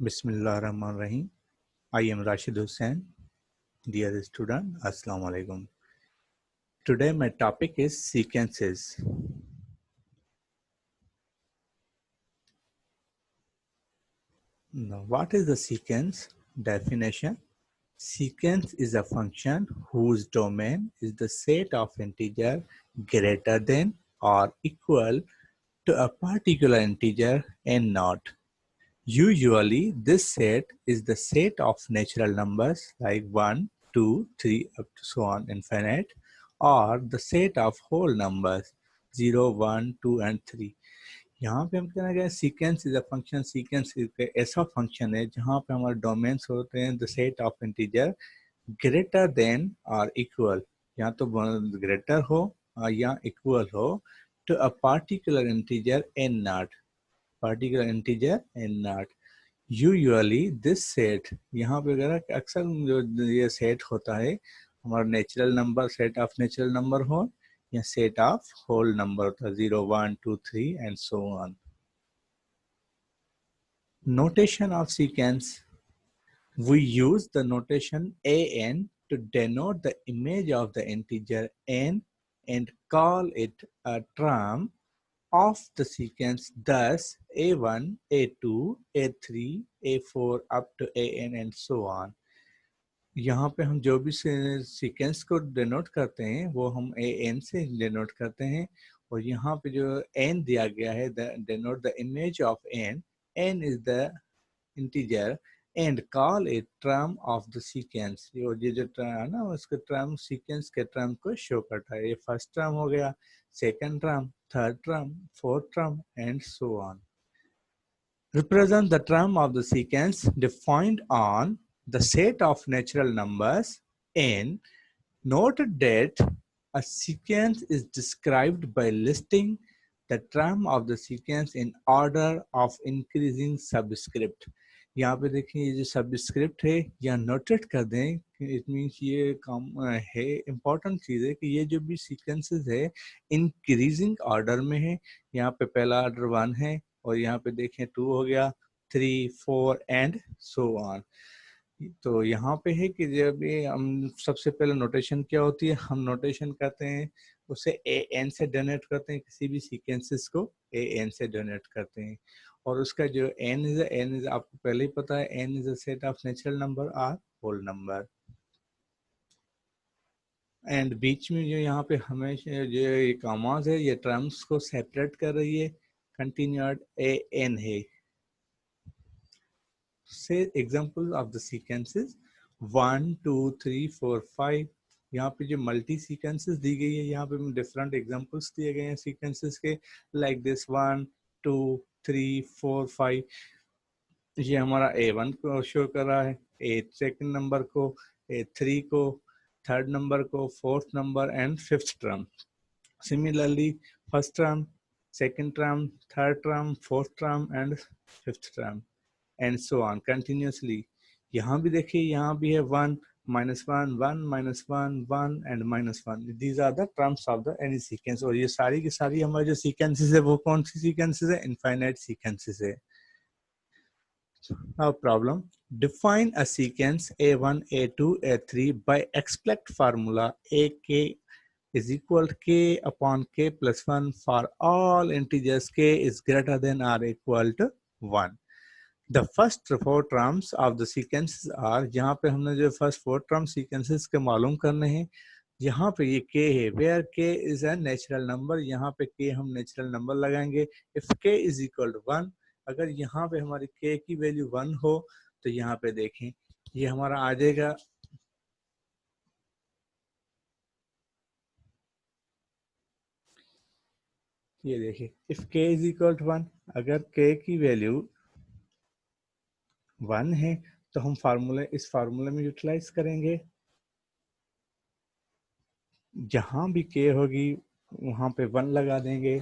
Bismillahirrahmanirrahim. I am Rashid Hussain. Dear student, Assalamu alaikum. Today my topic is sequences. Now, what is the sequence? Definition. Sequence is a function whose domain is the set of integer greater than or equal to a particular integer n naught. Usually, this set is the set of natural numbers like 1, 2, 3, up to so on infinite, or the set of whole numbers 0, 1, 2 and 3. यहाँ पे हम कहना है sequence is a function sequence ऐसा function है जहाँ पे हमारे डोमेन्स होते हैं the set of integer greater than और इक्वल या तो ग्रेटर हो या इक्वल हो to a particular integer n naught particular integer n naught. Usually this set यहाँ पे अगर अक्सर जो ये सेट होता है हमारा natural number set of natural number हो या सेट ऑफ होल नंबर होता है 0, 1, 2, 3 and so on. Notation of sequence. We use the notation an to denote the image of the integer n and call it a term of the sequence, thus a1, a2, a3, a4 up to an and so on. यहाँ पे हम जो भी sequence को denote करते हैं वो हम an से डिनोट करते हैं और यहाँ पे जो n दिया गया है denote the image of n. n is the integer and call it term of the sequence. ये जो term है ना उसके term sequence के term को शो करता है. ये फर्स्ट term हो गया, second term, third term, fourth term and so on. Represent the term of the sequence defined on the set of natural numbers n. Note that a sequence is described by listing the term of the sequence in order of increasing subscript. यहाँ पे देखिए ये जो subscript है या notate कर दें कि इट मीन्स ये काम है इम्पोर्टेंट चीज़ है कि ये जो भी सीक्वेंसेस है इंक्रीजिंग ऑर्डर में है. यहाँ पे पहला ऑर्डर 1 है और यहाँ पे देखें 2 हो गया, 3, 4 एंड सो ऑन. तो यहाँ पे है कि जब ये हम सबसे पहले नोटेशन क्या होती है, हम नोटेशन करते हैं उसे an से डोनेट करते हैं, किसी भी सीक्वेंसेस को an से डोनेट करते हैं और उसका जो n इज आपको पहले ही पता है n is a set of natural number और होल नंबर. एंड बीच में जो यहाँ पे हमेशा जो ये कॉमास है ये टर्म्स को सेपरेट कर रही है. कंटिन्यूड an है. Say examples of the sequences 1, 2, 3, 4, 5. यहाँ पे जो मल्टी सीक्वेंसेस दी गई है यहाँ पे डिफरेंट एग्जांपल्स दिए गए हैं सीक्वेंसेस के लाइक दिस 1, 2, 3, 4, 5. ये हमारा A1 को शो कर रहा है, A सेकंड नंबर को, A3 को, थर्ड नंबर को, fourth number and fifth term. Similarly first term, second term, third term, fourth term and fifth term and so on continuously. यहाँ भी देखिए यहाँ भी है 1, -1, 1, -1, 1 and -1. These are the terms of the any sequence. और ये सारी की सारी हमारी जो sequences है वो कौन सी sequences है? Infinite sequences है. Now problem. Define a sequence A1, A2, A3 by expect formula AK is equal to k upon k plus 1 for all integers k is greater than or equal to 1. The first 4 terms of the sequences are, यहाँ पे हमने जो first 4 term sequences के मालूम करने हैं. यहाँ पे ये k है, where k is a natural number. यहाँ पे k हम natural number लगाएंगे. If k is equal to 1, अगर यहाँ पे हमारी k की वैल्यू 1 हो तो यहाँ पे देखें ये हमारा आ जाएगा ये देखिए if k is equal to 1, अगर k की वैल्यू 1 है तो हम इस फार्मूले में यूटिलाइज करेंगे. जहां भी k होगी वहां पे 1 लगा देंगे.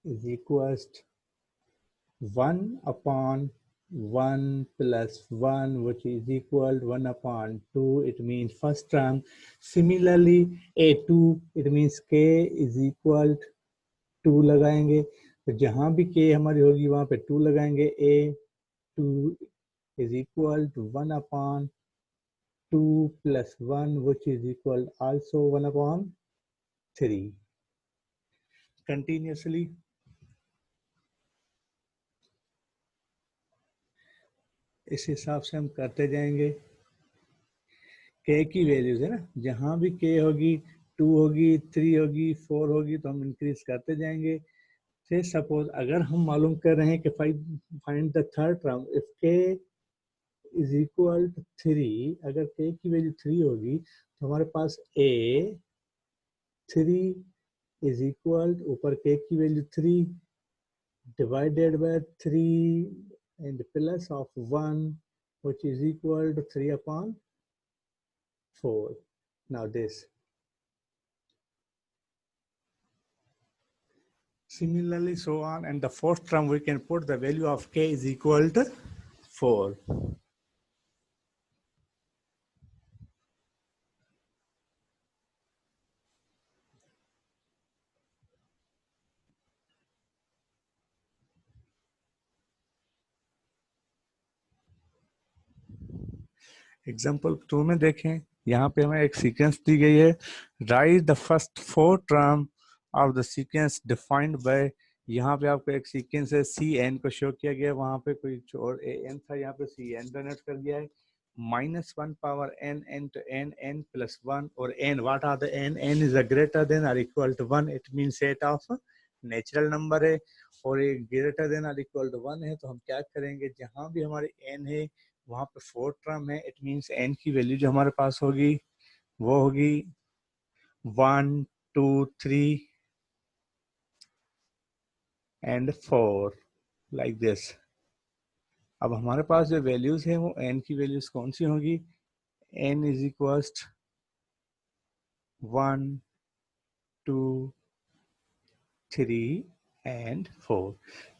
Is equals 1 upon 1 plus 1 which is equal to 1 upon 2. It means first term. Similarly A2 it means k is equal to 2 लगाएंगे. तो जहां भी k हमारी होगी वहां पे 2 लगाएंगे। a 2 is equal to 1 upon 2 plus 1 which is equal also 1 upon 3 continuously। इस हिसाब से हम करते जाएंगे। k की वैल्यूज है ना, जहां भी k होगी 2 होगी 3 होगी 4 होगी तो हम इंक्रीज करते जाएंगे। से सपोज अगर हम मालूम कर रहे हैं कि find the third term if k is equal to 3, अगर k की वैल्यू 3 होगी तो हमारे पास a 3 इज इक्वल ऊपर k की value 3 divided by 3 and plus of 1 which is equal to 3 upon 4. Now this. Similarly so on, and the fourth term we can put the value of k is equal to 4. Example 2 में देखें, यहाँ पे हमें एक sequence दी गई है। Right the first 4 term of the sequence defined by, यहाँ पे आपको एक सीक्वेंस है सी एन को शो किया गया, वहाँ पे कोई और ए एन था, यहाँ पे सी एन डोनेट कर दिया है। -1 power n n to n n plus 1 और n, what are the n is a greater than or equal to 1, it means set of natural number है और ये ग्रेटर देन और इक्वल टू 1 है। तो हम क्या करेंगे, जहाँ भी हमारे n है वहाँ पे 4 टर्म है, इट मीन्स n की वैल्यू जो हमारे पास होगी वो होगी 1 2 3 एंड 4 लाइक दिस। अब हमारे पास जो वैल्यूज है वो n की वैल्यूज कौन सी होगी, n is equal 1 2 3 and 4.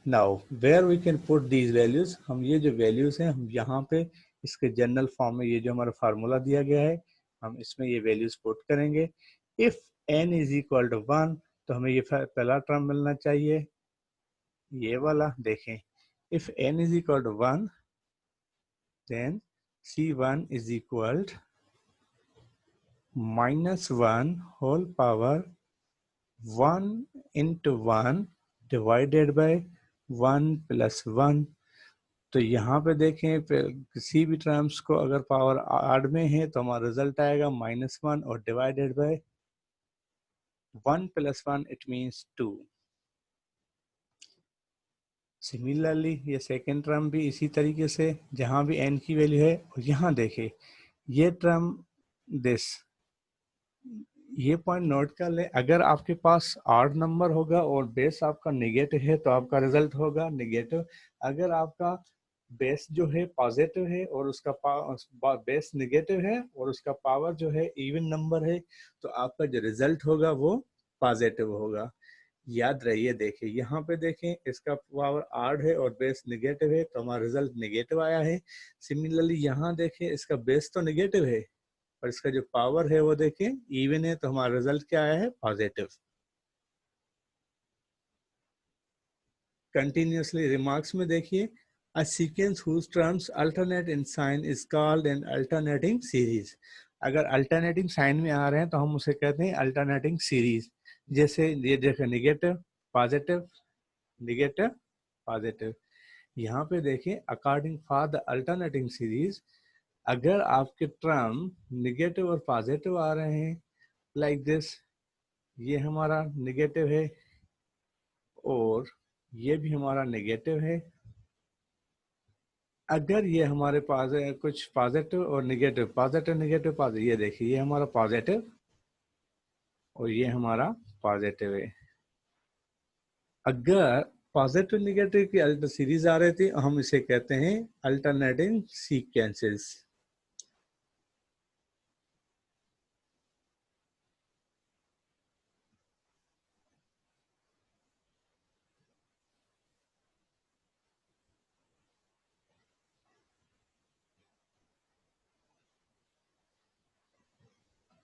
Now where we can put these values, हम ये जो values हैं हम यहाँ पे इसके जनरल फॉर्म में ये जो हमारा फार्मूला दिया गया है हम इसमें ये values पुट करेंगे। if n is equal to 1 तो हमें ये पहला टर्म मिलना चाहिए, ये वाला देखें। if n is equal to 1 then c1 is equal to -1 whole power 1 into 1 divided by 1 plus 1। तो यहाँ पे देखें किसी भी टर्म्स को अगर पावर आड में है तो हमारा रिजल्ट आएगा -1 और divided by 1 plus 1 it means 2। Similarly ये सेकेंड टर्म भी इसी तरीके से, जहाँ भी n की वैल्यू है, और यहाँ देखें ये टर्म दिस, ये पॉइंट नोट कर ले, अगर आपके पास ऑड नंबर होगा और बेस आपका नेगेटिव है तो आपका रिजल्ट होगा नेगेटिव। अगर आपका बेस जो है पॉजिटिव है और उसका बेस नेगेटिव है और उसका पावर जो है इवन नंबर है तो आपका जो रिजल्ट होगा वो पॉजिटिव होगा। याद रहिए, देखिए यहाँ पे देखें इसका पावर ऑड है और बेस नेगेटिव है तो हमारा रिजल्ट नेगेटिव आया है। सिमिलरली यहाँ देखें इसका बेस तो नेगेटिव है और इसका जो पावर है वो देखें इवन है तो हमारा रिजल्ट क्या आया है, पॉजिटिव। कंटिन्यूसली रिमार्क्स में देखिए, a sequence whose terms alternate in sign is called an alternating series। अगर अल्टरनेटिंग साइन में आ रहे हैं तो हम उसे कहते हैं अल्टरनेटिंग सीरीज। जैसे ये देखो नेगेटिव पॉजिटिव नेगेटिव पॉजिटिव, यहाँ पे देखें according for the alternating series अगर आपके टर्म नेगेटिव और पॉजिटिव आ रहे हैं लाइक दिस, ये हमारा नेगेटिव है और ये भी हमारा नेगेटिव है। अगर ये हमारे पास है कुछ पॉजिटिव और नेगेटिव पॉजिटिव नेगेटिव पॉजिटिव, ये देखिए ये हमारा पॉजिटिव और ये हमारा पॉजिटिव है। अगर पॉजिटिव नेगेटिव की अल्टर सीरीज आ रही थी हम इसे कहते हैं अल्टरनेटिंग सीक्वेंसेस।